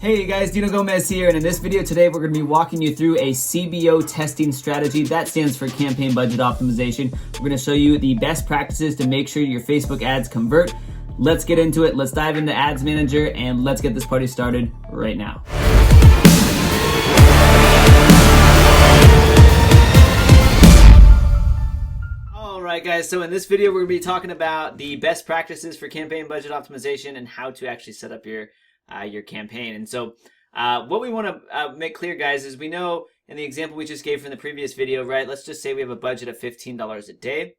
Hey guys, Dino Gomez here, and in this video today we're going to be walking you through a CBO testing strategy. That stands for campaign budget optimization. We're going to show you the best practices to make sure your Facebook ads convert. Let's get into it. Let's dive into Ads Manager and let's get this party started right now. Alright guys, so in this video we're going to be talking about the best practices for campaign budget optimization and how to actually set up your campaign. And so what we want to make clear, guys, is we know in the example we just gave from the previous video, right, let's just say we have a budget of $15 a day,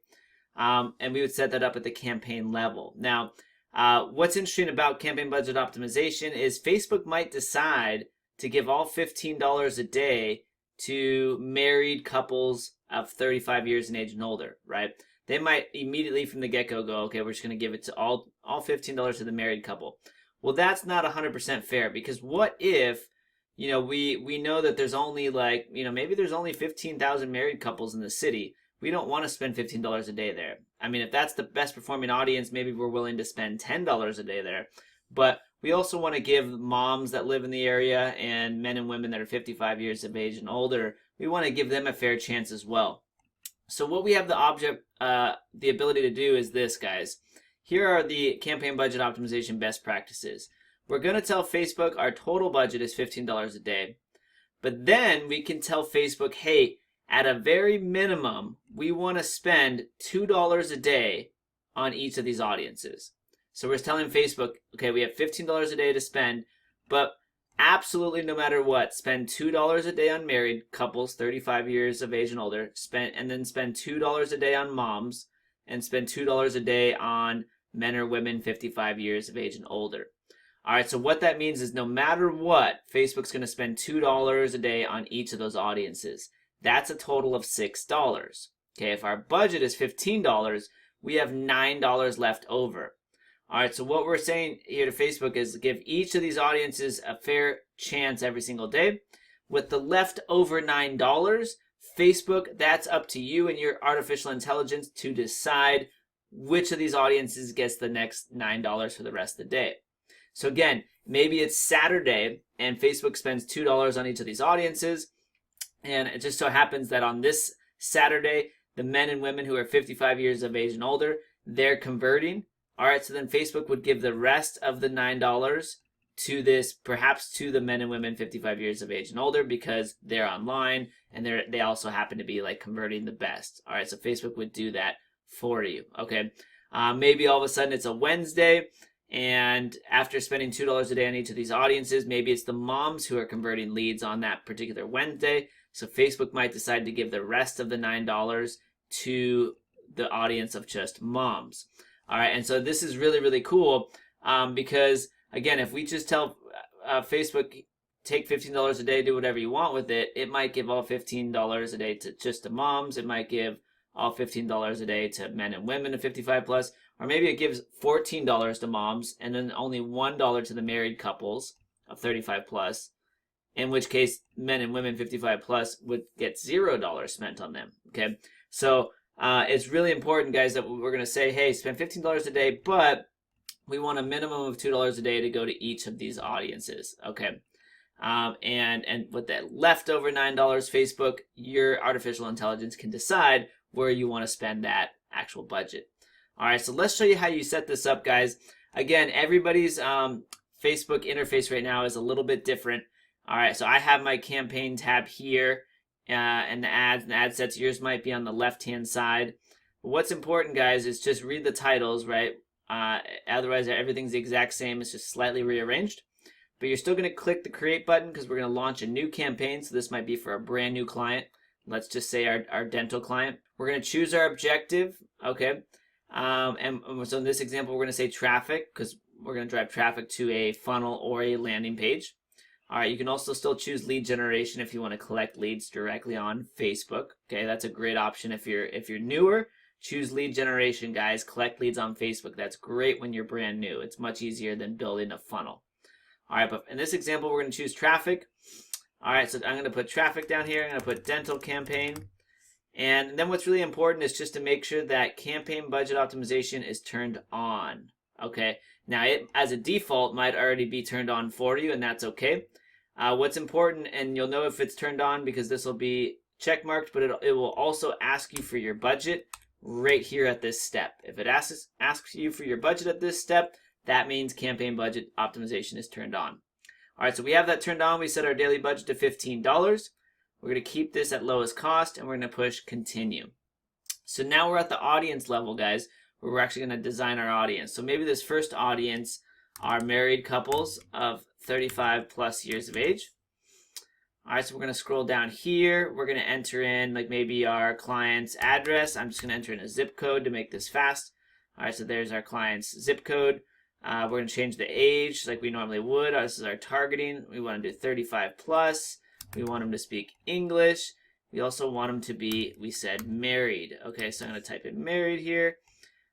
and we would set that up at the campaign level. Now, what's interesting about campaign budget optimization is Facebook might decide to give all $15 a day to married couples of 35 years in age and older, right? They might immediately from the get-go go, okay, we're just going to give it to all $15 to the married couple. Well, that's not 100% fair, because what if, we know that there's only maybe there's only 15,000 married couples in the city. We don't want to spend $15 a day there. I mean, if that's the best performing audience, maybe we're willing to spend $10 a day there. But we also want to give moms that live in the area and men and women that are 55 years of age and older, we want to give them a fair chance as well. So what we have the ability to do is this, guys. Here are the campaign budget optimization best practices. We're going to tell Facebook our total budget is $15 a day. But then we can tell Facebook, hey, at a very minimum, we want to spend $2 a day on each of these audiences. So we're telling Facebook, okay, we have $15 a day to spend, but absolutely no matter what, spend $2 a day on married couples 35 years of age and older, and then spend $2 a day on moms, and spend $2 a day on men or women 55 years of age and older. All right, so what that means is no matter what, Facebook's going to spend $2 a day on each of those audiences. That's a total of $6. Okay, if our budget is $15, we have $9 left over. All right, so what we're saying here to Facebook is give each of these audiences a fair chance every single day. With the leftover $9, Facebook, that's up to you and your artificial intelligence to decide which of these audiences gets the next $9 for the rest of the day. So again, maybe it's Saturday and Facebook spends $2 on each of these audiences, and it just so happens that on this Saturday, the men and women who are 55 years of age and older, they're converting. All right, so then Facebook would give the rest of the $9 to this, perhaps to the men and women 55 years of age and older, because they're online and they also happen to be like converting the best. All right, so Facebook would do that for you. Okay, maybe all of a sudden it's a Wednesday, and after spending $2 a day on each of these audiences, maybe it's the moms who are converting leads on that particular Wednesday. So Facebook might decide to give the rest of the $9 to the audience of just moms. All right, and so this is really, really cool because, again, if we just tell Facebook, take $15 a day, do whatever you want with it, it might give all $15 a day to just the moms. It might give all $15 a day to men and women of 55 plus, or maybe it gives $14 to moms and then only $1 to the married couples of 35 plus, in which case men and women 55 plus would get $0 spent on them. Okay, so it's really important, guys, that we're going to say, hey, spend $15 a day, but we want a minimum of $2 a day to go to each of these audiences. Okay, and with that leftover $9, Facebook, your artificial intelligence can decide where you want to spend that actual budget. All right, so let's show you how you set this up, guys. Again, everybody's Facebook interface right now is a little bit different. All right, so I have my campaign tab here and the ad sets. Yours might be on the left-hand side. But what's important, guys, is just read the titles, right? Otherwise, everything's the exact same. It's just slightly rearranged. But you're still going to click the Create button because we're going to launch a new campaign. So this might be for a brand new client. Let's just say our dental client. We're going to choose our objective, okay? And so in this example, we're going to say traffic because we're going to drive traffic to a funnel or a landing page. All right, you can also still choose lead generation if you want to collect leads directly on Facebook. Okay, that's a great option if you're newer. Choose lead generation, guys. Collect leads on Facebook. That's great when you're brand new. It's much easier than building a funnel. All right, but in this example, we're going to choose traffic. All right, so I'm going to put traffic down here. I'm going to put dental campaign. And then what's really important is just to make sure that campaign budget optimization is turned on. Okay, now it as a default might already be turned on for you, and that's okay. What's important, and you'll know if it's turned on because this will be check marked, but it will also ask you for your budget right here at this step. If it asks you for your budget at this step, that means campaign budget optimization is turned on. All right, so we have that turned on. We set our daily budget to $15. We're going to keep this at lowest cost, and we're going to push continue. So now we're at the audience level, guys, where we're actually going to design our audience. So maybe this first audience are married couples of 35 plus years of age. All right, so we're going to scroll down here. We're going to enter in like maybe our client's address. I'm just going to enter in a zip code to make this fast. All right, so there's our client's zip code. We're going to change the age like we normally would. This is our targeting. We want to do 35 plus. We want them to speak English. We also want them to be, we said, married. Okay, so I'm going to type in married here.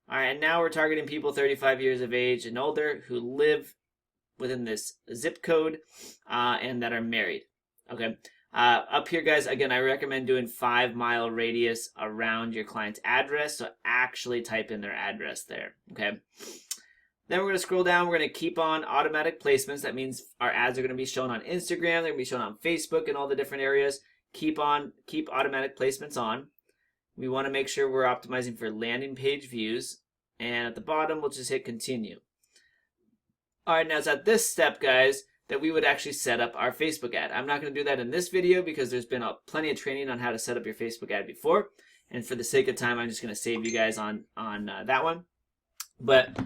All right, and now we're targeting people 35 years of age and older who live within this zip code and that are married. Okay, up here, guys, again, I recommend doing 5-mile radius around your client's address. So actually type in their address there. Okay. Then we're going to scroll down. We're going to keep on automatic placements. That means our ads are going to be shown on Instagram. They're going to be shown on Facebook and all the different areas. Keep automatic placements on. We want to make sure we're optimizing for landing page views. And at the bottom, we'll just hit continue. All right, now it's at this step, guys, that we would actually set up our Facebook ad. I'm not going to do that in this video because there's been plenty of training on how to set up your Facebook ad before. And for the sake of time, I'm just going to save you guys on that one. But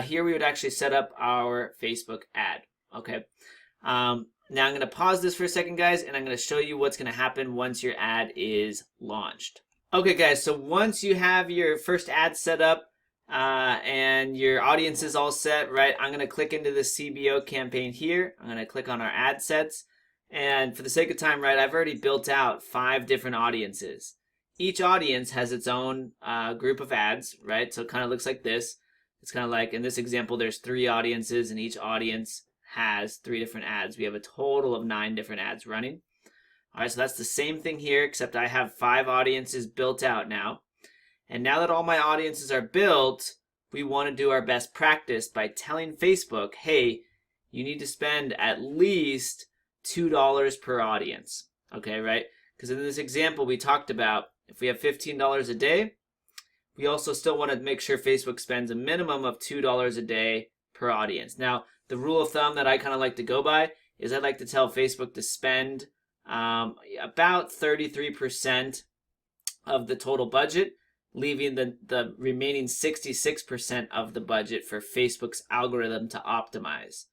here we would actually set up our Facebook ad. Okay. Now I'm going to pause this for a second, guys, and I'm going to show you what's going to happen once your ad is launched. Okay, guys, so once you have your first ad set up and your audience is all set, right, I'm going to click into the CBO campaign here. I'm going to click on our ad sets. And for the sake of time, right, I've already built out 5 different audiences. Each audience has its own group of ads, right? So it kind of looks like this. It's kind of like, in this example, there's 3 audiences, and each audience has 3 different ads. We have a total of 9 different ads running. All right, so that's the same thing here, except I have 5 audiences built out now. And now that all my audiences are built, we want to do our best practice by telling Facebook, hey, you need to spend at least $2 per audience. Okay, right? Because in this example, we talked about if we have $15 a day, we also still want to make sure Facebook spends a minimum of $2 a day per audience. Now, the rule of thumb that I kind of like to go by is I like to tell Facebook to spend about 33% of the total budget, leaving the remaining 66% of the budget for Facebook's algorithm to optimize.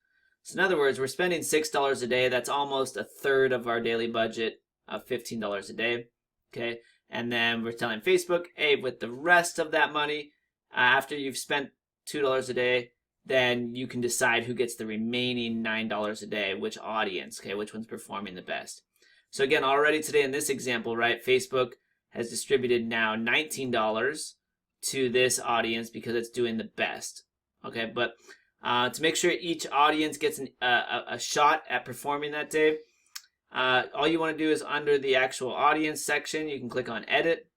So in other words, we're spending $6 a day. That's almost a third of our daily budget of $15 a day. Okay. And then we're telling Facebook, hey, with the rest of that money, after you've spent $2 a day, then you can decide who gets the remaining $9 a day, which audience, okay, which one's performing the best. So again, already today in this example, right, Facebook has distributed now $19 to this audience because it's doing the best, okay? But to make sure each audience gets a shot at performing that day, all you want to do is under the actual audience section, you can click on edit.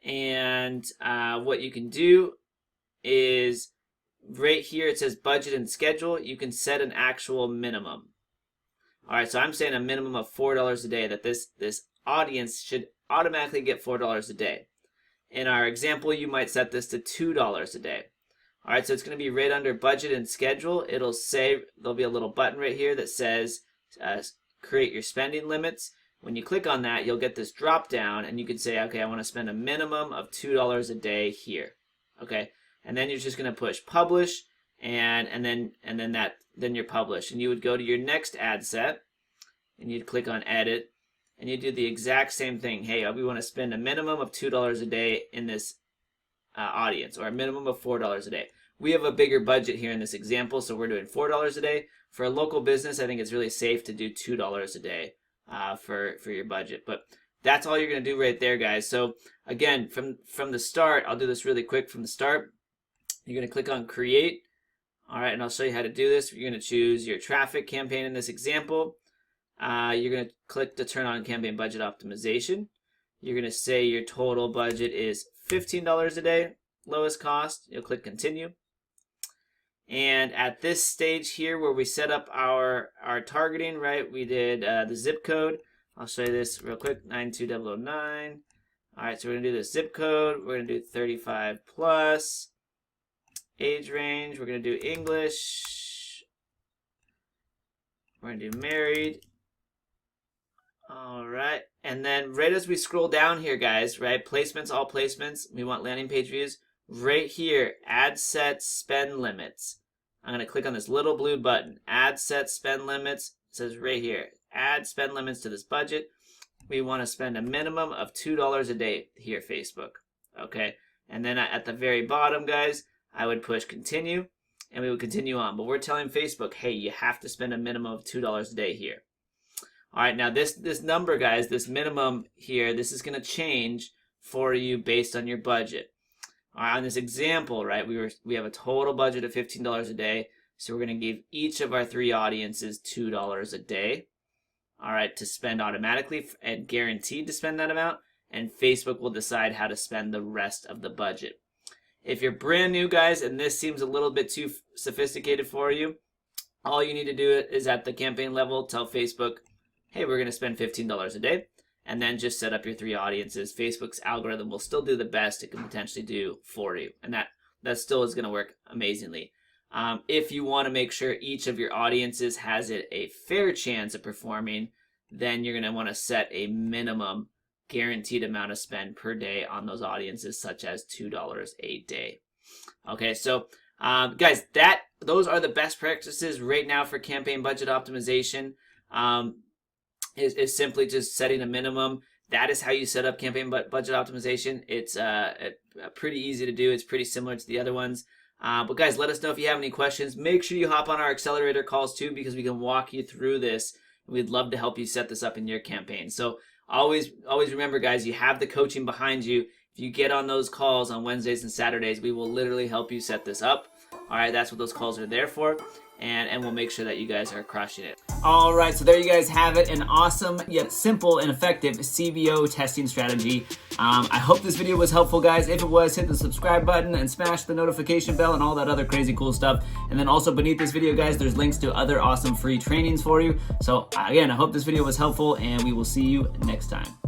And what you can do is right here, it says budget and schedule. You can set an actual minimum. All right, so I'm saying a minimum of $4 a day, that this audience should automatically get $4 a day. In our example, you might set this to $2 a day. All right, so it's going to be right under budget and schedule. It'll say, there'll be a little button right here that says create your spending limits. When you click on that, you'll get this drop down, and you can say, okay, I want to spend a minimum of $2 a day here. Okay, and then you're just going to push publish, and then you're published, and you would go to your next ad set, and you'd click on edit, and you do the exact same thing. Hey, we want to spend a minimum of $2 a day in this audience, or a minimum of $4 a day. We have a bigger budget here in this example, so we're doing $4 a day. For a local business, I think it's really safe to do $2 a day for your budget. But that's all you're going to do right there, guys. So again, from the start, I'll do this really quick from the start. You're going to click on create. All right, and I'll show you how to do this. You're going to choose your traffic campaign in this example. You're going to click to turn on campaign budget optimization. You're going to say your total budget is $15 a day, lowest cost. You'll click continue. And at this stage here where we set up our targeting, right, we did the zip code. I'll show you this real quick, 92009. All right, so we're gonna do the zip code. We're gonna do 35 plus. Age range, we're gonna do English. We're gonna do married. All right, and then right as we scroll down here, guys, right, placements, all placements, we want landing page views. Right here, ad sets, spend limits. I'm gonna click on this little blue button, ad sets, spend limits. It says right here, add spend limits to this budget. We wanna spend a minimum of $2 a day here, Facebook, okay? And then at the very bottom, guys, I would push continue, and we would continue on. But we're telling Facebook, hey, you have to spend a minimum of $2 a day here. All right, now this number, guys, this minimum here, this is going to change for you based on your budget. All right, on this example, right, we have a total budget of $15 a day, so we're going to give each of our 3 audiences $2 a day, all right, to spend automatically and guaranteed to spend that amount, and Facebook will decide how to spend the rest of the budget. If you're brand new, guys, and this seems a little bit too sophisticated for you, all you need to do is at the campaign level, tell Facebook, hey, we're going to spend $15 a day, and then just set up your 3 audiences. Facebook's algorithm will still do the best it can potentially do for you, and that still is going to work amazingly. If you want to make sure each of your audiences has a fair chance of performing, then you're going to want to set a minimum guaranteed amount of spend per day on those audiences, such as $2 a day. Okay, so guys, those are the best practices right now for campaign budget optimization. Is simply just setting a minimum. That is how you set up campaign budget optimization. It's pretty easy to do. It's pretty similar to the other ones. But guys, let us know if you have any questions. Make sure you hop on our accelerator calls too, because we can walk you through this. We'd love to help you set this up in your campaign. So always remember, guys, you have the coaching behind you. If you get on those calls on Wednesdays and Saturdays, we will literally help you set this up. All right, that's what those calls are there for. And we'll make sure that you guys are crushing it. All right, so there you guys have it, an awesome yet simple and effective CBO testing strategy. I hope this video was helpful, guys. If it was, hit the subscribe button and smash the notification bell and all that other crazy cool stuff. And then also beneath this video, guys, there's links to other awesome free trainings for you. So again, I hope this video was helpful, and we will see you next time.